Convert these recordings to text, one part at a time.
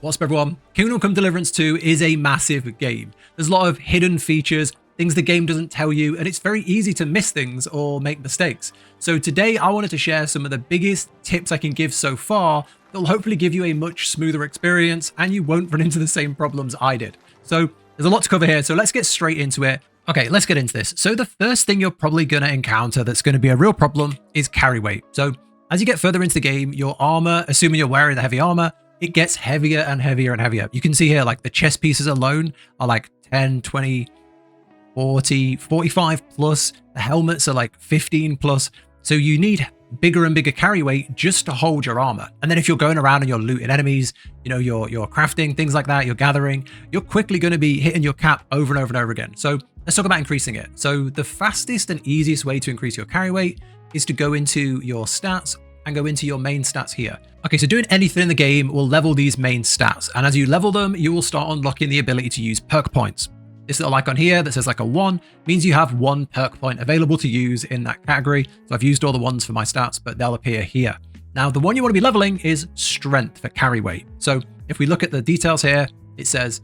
What's up, everyone? Kingdom Come Deliverance 2 is a massive game. There's a lot of hidden features, things the game doesn't tell you, and it's very easy to miss things or make mistakes. So today I wanted to share some of the biggest tips I can give so far that will hopefully give you a much smoother experience and you won't run into the same problems I did. So there's a lot to cover here, so let's get straight into it. Okay, let's get into this. So the first thing you're probably going to encounter that's going to be a real problem is carry weight. So as you get further into the game, your armor, assuming you're wearing the heavy armor, it gets heavier and heavier and heavier. You can see here, like the chest pieces alone are like 10, 20, 40, 45 plus. The helmets are like 15 plus. So you need bigger and bigger carry weight just to hold your armor. And then if you're going around and you're looting enemies, you know, you're crafting, things like that, you're gathering, you're quickly going to be hitting your cap over and over and over again. So let's talk about increasing it. So the fastest and easiest way to increase your carry weight is to go into your stats and go into your main stats here. Okay, so doing anything in the game will level these main stats. And as you level them, you will start unlocking the ability to use perk points. This little icon here that says like a 1 means you have 1 perk point available to use in that category. So I've used all the ones for my stats, but they'll appear here. Now, the one you want to be leveling is strength for carry weight. So if we look at the details here, it says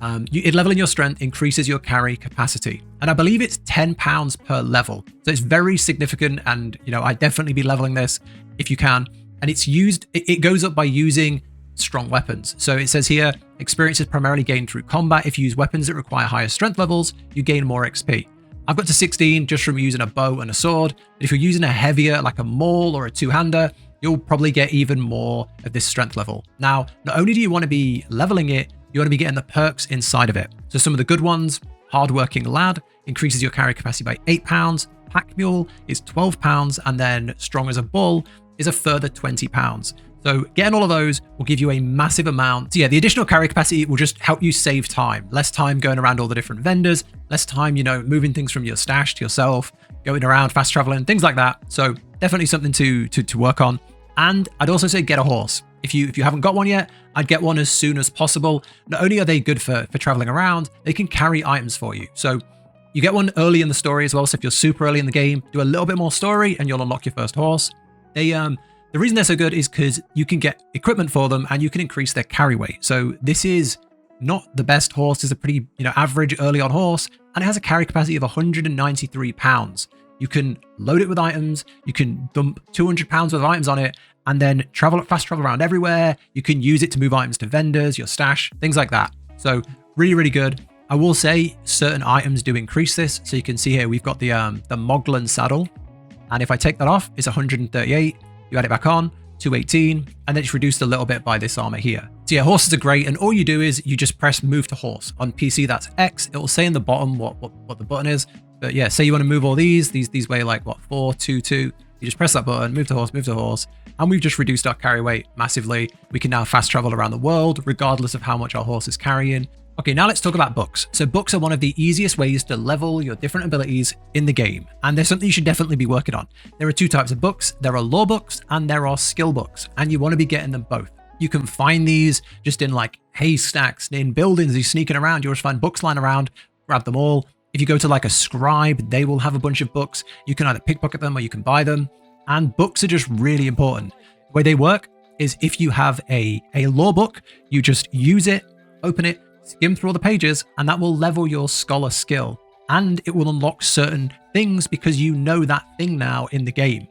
leveling your strength increases your carry capacity. And I believe it's 10 pounds per level. So it's very significant. And, you know, I'd definitely be leveling this if you can. And it's used, it goes up by using strong weapons. So it says here, experience is primarily gained through combat. If you use weapons that require higher strength levels, you gain more XP. I've got to 16 just from using a bow and a sword. But if you're using a heavier, like a maul or a two-hander, you'll probably get even more of this strength level. Now, not only do you want to be leveling it, you want to be getting the perks inside of it. So some of the good ones, hardworking lad increases your carry capacity by 8 pounds. Pack mule is 12 pounds. And then strong as a bull is a further 20 pounds. So getting all of those will give you a massive amount. So yeah, the additional carry capacity will just help you save time. Less time going around all the different vendors, less time, you know, moving things from your stash to yourself, going around, fast traveling, things like that. So definitely something to work on. And I'd also say get a horse. If you haven't got one yet, I'd get one as soon as possible. Not only are they good for traveling around, they can carry items for you. So you get one early in the story as well. So if you're super early in the game, do a little bit more story and you'll unlock your first horse. The reason they're so good is because you can get equipment for them and you can increase their carry weight. So this is not the best horse. It's a pretty, you know, average early on horse, and it has a carry capacity of 193 pounds. You can load it with items. You can dump 200 pounds worth of items on it and then fast travel around everywhere. You can use it to move items to vendors, your stash, things like that. So really, really good. I will say certain items do increase this. So you can see here, we've got the Moglen saddle. And if I take that off, it's 138. You add it back on, 218, and then it's reduced a little bit by this armor here. So yeah, horses are great, and all you do is you just press move to horse. On PC, that's X. It will say in the bottom what the button is. But yeah, say you want to move all these weigh like what, 4, 2, 2. You just press that button, move to horse, and we've just reduced our carry weight massively. We can now fast travel around the world, regardless of how much our horse is carrying. Okay, now let's talk about books. So books are one of the easiest ways to level your different abilities in the game, and they're something you should definitely be working on. There are 2 types of books. There are lore books and there are skill books, and you want to be getting them both. You can find these just in like haystacks, in buildings, you're sneaking around, you'll just find books lying around, grab them all. If you go to like a scribe, they will have a bunch of books. You can either pickpocket them or you can buy them, and books are just really important. The way they work is if you have a lore book, you just use it, open it, skim through all the pages, and that will level your scholar skill, and it will unlock certain things because you know that thing now in the game.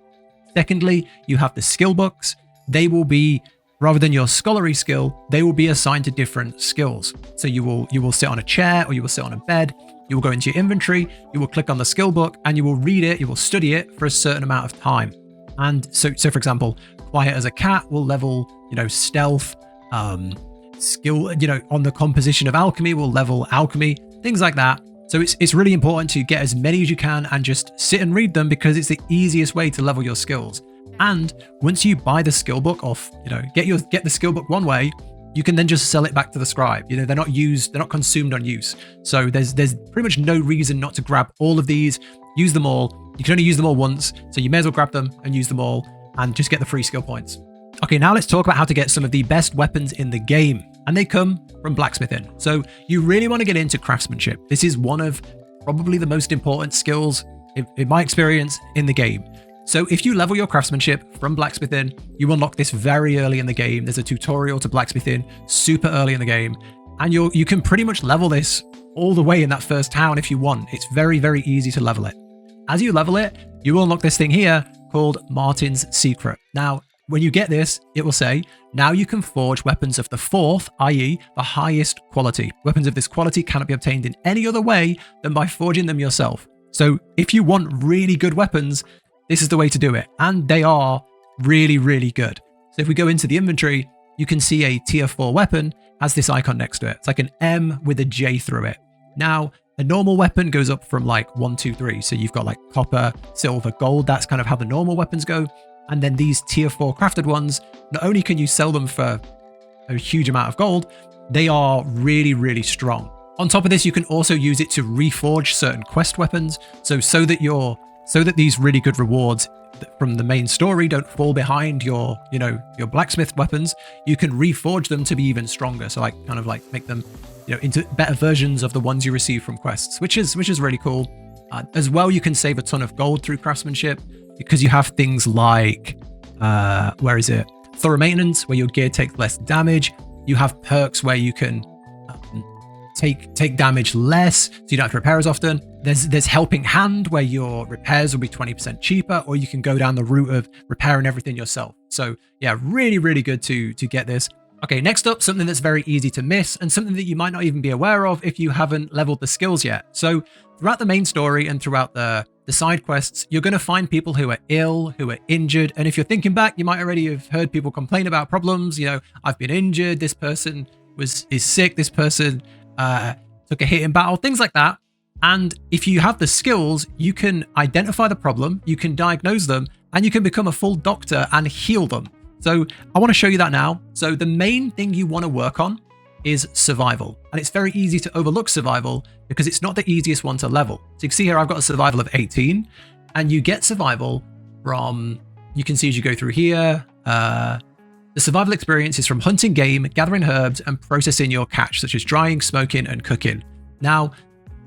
Secondly, you have the skill books. They will be, rather than your scholarly skill, they will be assigned to different skills. So you will sit on a chair or you will sit on a bed. You will go into your inventory, you will click on the skill book and you will read it, you will study it for a certain amount of time. And so for example, quiet as a cat will level, you know, stealth, skill, you know, on the composition of alchemy will level alchemy, things like that. So it's really important to get as many as you can and just sit and read them because it's the easiest way to level your skills. And once you buy the skill book off, you know, get the skill book one way, you can then just sell it back to the scribe. You know, they're not consumed on use. So there's pretty much no reason not to grab all of these, use them all. You can only use them all once, so you may as well grab them and use them all and just get the free skill points. Okay, now let's talk about how to get some of the best weapons in the game, and they come from blacksmithing. So you really want to get into craftsmanship. This is one of probably the most important skills in my experience in the game. So if you level your craftsmanship from blacksmithing, you unlock this very early in the game. There's a tutorial to blacksmithing super early in the game, and you can pretty much level this all the way in that first town if you want. It's very, very easy to level it. As you level it, you will unlock this thing here called Martin's Secret. Now, when you get this, it will say, now you can forge weapons of the 4th, i.e. the highest quality. Weapons of this quality cannot be obtained in any other way than by forging them yourself. So if you want really good weapons, this is the way to do it. And they are really, really good. So if we go into the inventory, you can see a tier 4 weapon has this icon next to it. It's like an M with a J through it. Now, a normal weapon goes up from like 1, 2, 3. So you've got like copper, silver, gold. That's kind of how the normal weapons go. And then these tier 4 crafted ones, not only can you sell them for a huge amount of gold, they are really, really strong. On top of this, you can also use it to reforge certain quest weapons. So that these really good rewards from the main story don't fall behind your blacksmith weapons, you can reforge them to be even stronger. So like kind of like make them, into better versions of the ones you receive from quests, which is really cool. As well, you can save a ton of gold through craftsmanship because you have things like, thorough maintenance, where your gear takes less damage. You have perks where you can take damage less, so you don't have to repair as often. There's helping hand, where your repairs will be 20% cheaper, or you can go down the route of repairing everything yourself. So yeah, really, really good to get this. Okay, next up, something that's very easy to miss and something that you might not even be aware of if you haven't leveled the skills yet. So throughout the main story and throughout the side quests, you're going to find people who are ill, who are injured. And if you're thinking back, you might already have heard people complain about problems. I've been injured. This person is sick. This person took a hit in battle, things like that. And if you have the skills, you can identify the problem, you can diagnose them, and you can become a full doctor and heal them. So I want to show you that now. So the main thing you want to work on is survival. And it's very easy to overlook survival because it's not the easiest one to level. So you can see here, I've got a survival of 18, and you get survival from, you can see as you go through here, the survival experience is from hunting game, gathering herbs, and processing your catch, such as drying, smoking, and cooking. Now,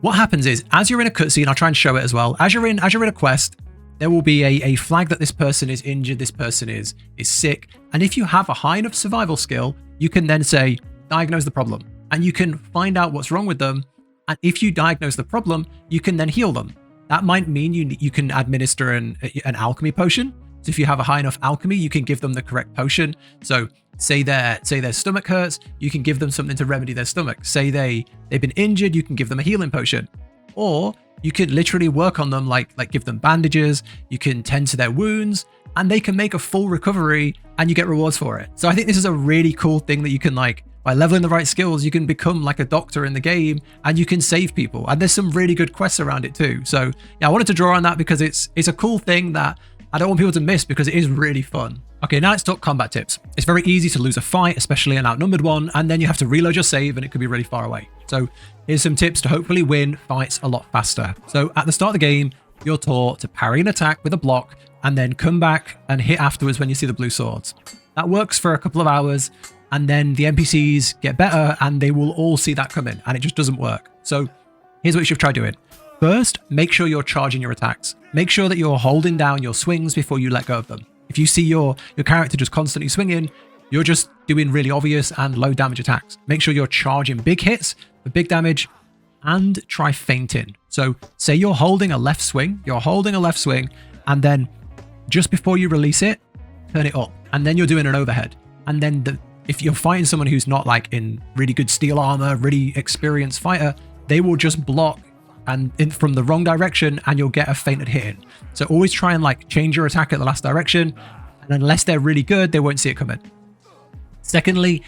what happens is, as you're in a cutscene, I'll try and show it as well. As you're in a quest, there will be a flag that this person is injured, this person is sick. And if you have a high enough survival skill, you can then say, diagnose the problem. And you can find out what's wrong with them. And if you diagnose the problem, you can then heal them. That might mean you can administer an alchemy potion. So if you have a high enough alchemy, you can give them the correct potion. So say their stomach hurts, you can give them something to remedy their stomach. Say they've been injured, you can give them a healing potion. Or you could literally work on them, like give them bandages, you can tend to their wounds, and they can make a full recovery and you get rewards for it. So I think this is a really cool thing that you can, by leveling the right skills, you can become like a doctor in the game and you can save people. And there's some really good quests around it too. So yeah, I wanted to draw on that because it's a cool thing that I don't want people to miss because it is really fun. Okay, now let's talk combat tips. It's very easy to lose a fight, especially an outnumbered one, and then you have to reload your save and it could be really far away. So here's some tips to hopefully win fights a lot faster. So at the start of the game, you're taught to parry an attack with a block and then come back and hit afterwards when you see the blue swords. That works for a couple of hours, and then the NPCs get better and they will all see that coming, and it just doesn't work. So here's what you should try doing. First, make sure you're charging your attacks. Make sure that you're holding down your swings before you let go of them. If you see your character just constantly swinging, you're just doing really obvious and low damage attacks. Make sure you're charging big hits for big damage, and try feinting. So say you're holding a left swing, and then just before you release it, turn it up, and then you're doing an overhead. And then if you're fighting someone who's not in really good steel armor, really experienced fighter, they will just block from the wrong direction and you'll get a feinted hit in. So always try and change your attack at the last direction, and unless they're really good, they won't see it coming. Secondly,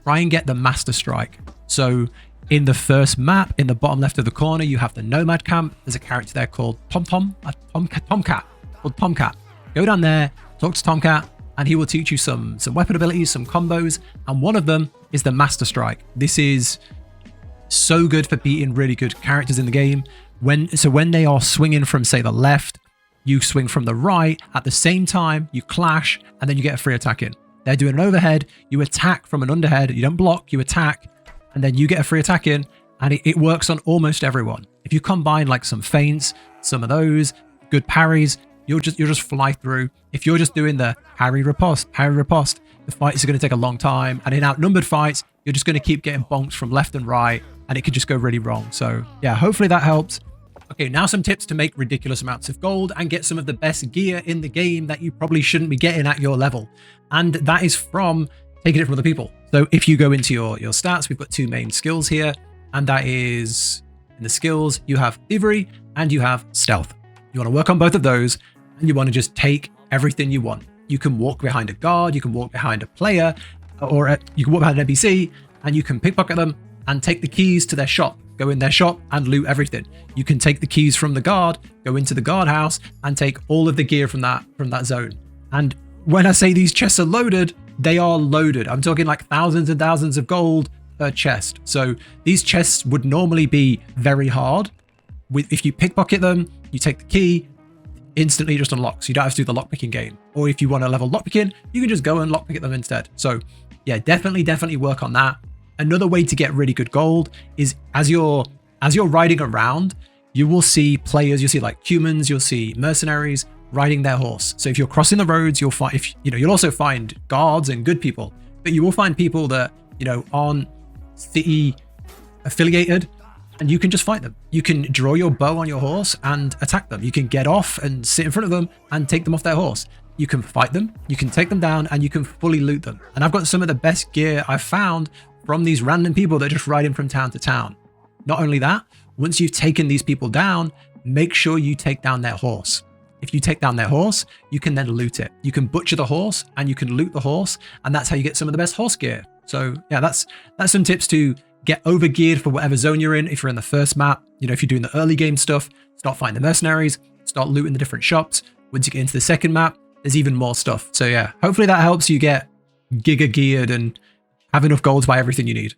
try and get the master strike. So in the first map, in the bottom left of the corner, you have the nomad camp. There's a character there called Tomcat. Go down there, talk to Tomcat, and he will teach you some weapon abilities, some combos, and one of them is the master strike. This is so good for beating really good characters in the game. When they are swinging from, say, the left, you swing from the right. At the same time, you clash, and then you get a free attack in. They're doing an overhead, you attack from an underhead, you don't block, you attack, and then you get a free attack in, and it works on almost everyone. If you combine some feints, some of those, good parries, you'll just fly through. If you're just doing the parry riposte, the fights are going to take a long time, and in outnumbered fights, you're just going to keep getting bonked from left and right, and it could just go really wrong. So yeah, hopefully that helps. Okay, now some tips to make ridiculous amounts of gold and get some of the best gear in the game that you probably shouldn't be getting at your level. And that is from taking it from other people. So if you go into your stats, we've got 2 main skills here, and that is in the skills, you have thievery and you have stealth. You want to work on both of those, and you want to just take everything you want. You can walk behind a guard, you can walk behind a player, or you can walk behind an NPC, and you can pickpocket them and take the keys to their shop. Go in their shop and loot everything. You can take the keys from the guard, go into the guardhouse, and take all of the gear from that zone. And when I say these chests are loaded, they are loaded. I'm talking like thousands and thousands of gold per chest. So these chests would normally be very hard. If you pickpocket them, you take the key, instantly just unlocks. You don't have to do the lockpicking game. Or if you want to level lockpicking, you can just go and lockpick them instead. So yeah, definitely work on that. Another way to get really good gold is as you're riding around, you will see players, you'll see like humans, you'll see mercenaries riding their horse. So if you're crossing the roads, you'll find, you'll also find guards and good people, but you will find people that, aren't city affiliated, and you can just fight them. You can draw your bow on your horse and attack them. You can get off and sit in front of them and take them off their horse. You can fight them, you can take them down, and you can fully loot them. And I've got some of the best gear I've found from these random people that are just riding from town to town. Not only that, once you've taken these people down, make sure you take down their horse. If you take down their horse, you can then loot it. You can butcher the horse and you can loot the horse, and that's how you get some of the best horse gear. So yeah, that's some tips to get over geared for whatever zone you're in. If you're in the first map, if you're doing the early game stuff, start finding the mercenaries, start looting the different shops. Once you get into the second map, there's even more stuff. So yeah, hopefully that helps you get giga geared and have enough gold to buy everything you need.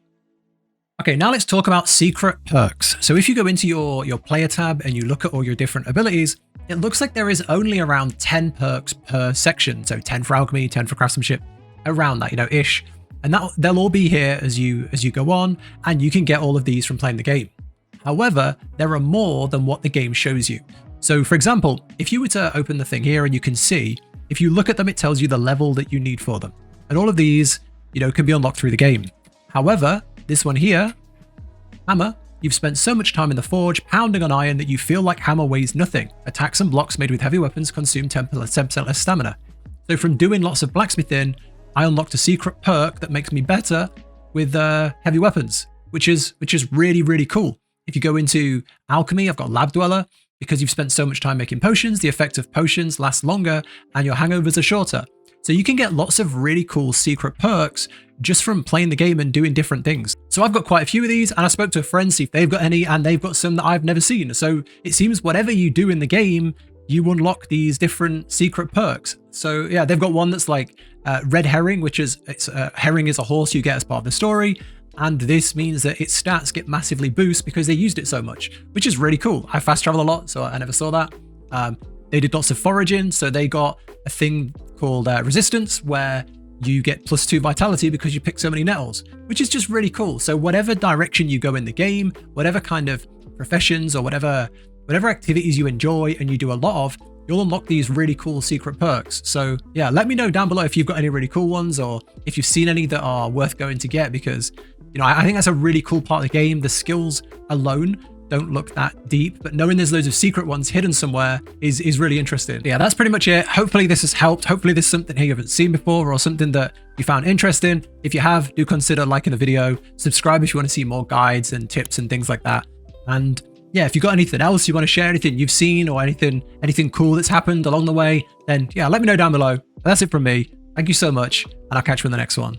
Okay, now let's talk about secret perks. So if you go into your player tab and you look at all your different abilities, it looks like there is only around 10 perks per section. So 10 for alchemy, 10 for craftsmanship, around that, ish. And they'll all be here as you go on, and you can get all of these from playing the game. However, there are more than what the game shows you. So for example, if you were to open the thing here and you can see, if you look at them, it tells you the level that you need for them. And all of these, can be unlocked through the game. However, this one here, hammer, you've spent so much time in the forge pounding on iron that you feel like hammer weighs nothing. Attacks and blocks made with heavy weapons consume 10% less stamina. So from doing lots of blacksmithing, I unlocked a secret perk that makes me better with heavy weapons, which is really, really cool. If you go into alchemy, I've got lab dweller. Because you've spent so much time making potions, the effect of potions lasts longer and your hangovers are shorter. So you can get lots of really cool secret perks just from playing the game and doing different things. So I've got quite a few of these, and I spoke to a friend, see if they've got any, and they've got some that I've never seen. So it seems whatever you do in the game, you unlock these different secret perks. So yeah, they've got one that's like red herring, which is, herring is a horse you get as part of the story. And this means that its stats get massively boost because they used it so much, which is really cool. I fast travel a lot, so I never saw that. They did lots of foraging, so they got a thing called resistance, where you get +2 vitality because you pick so many nettles, which is just really cool. So whatever direction you go in the game, whatever kind of professions or whatever activities you enjoy and you do a lot of, you'll unlock these really cool secret perks. So yeah, let me know down below if you've got any really cool ones, or if you've seen any that are worth going to get, because I think that's a really cool part of the game. The skills alone don't look that deep, but knowing there's loads of secret ones hidden somewhere is really interesting. Yeah, that's pretty much it. Hopefully this has helped. Hopefully there's something here you haven't seen before, or something that you found interesting. If you have, do consider liking the video, subscribe if you want to see more guides and tips and things like that. And yeah, if you've got anything else you want to share, anything you've seen or anything cool that's happened along the way, then yeah, let me know down below. But that's it from me. Thank you so much, and I'll catch you in the next one.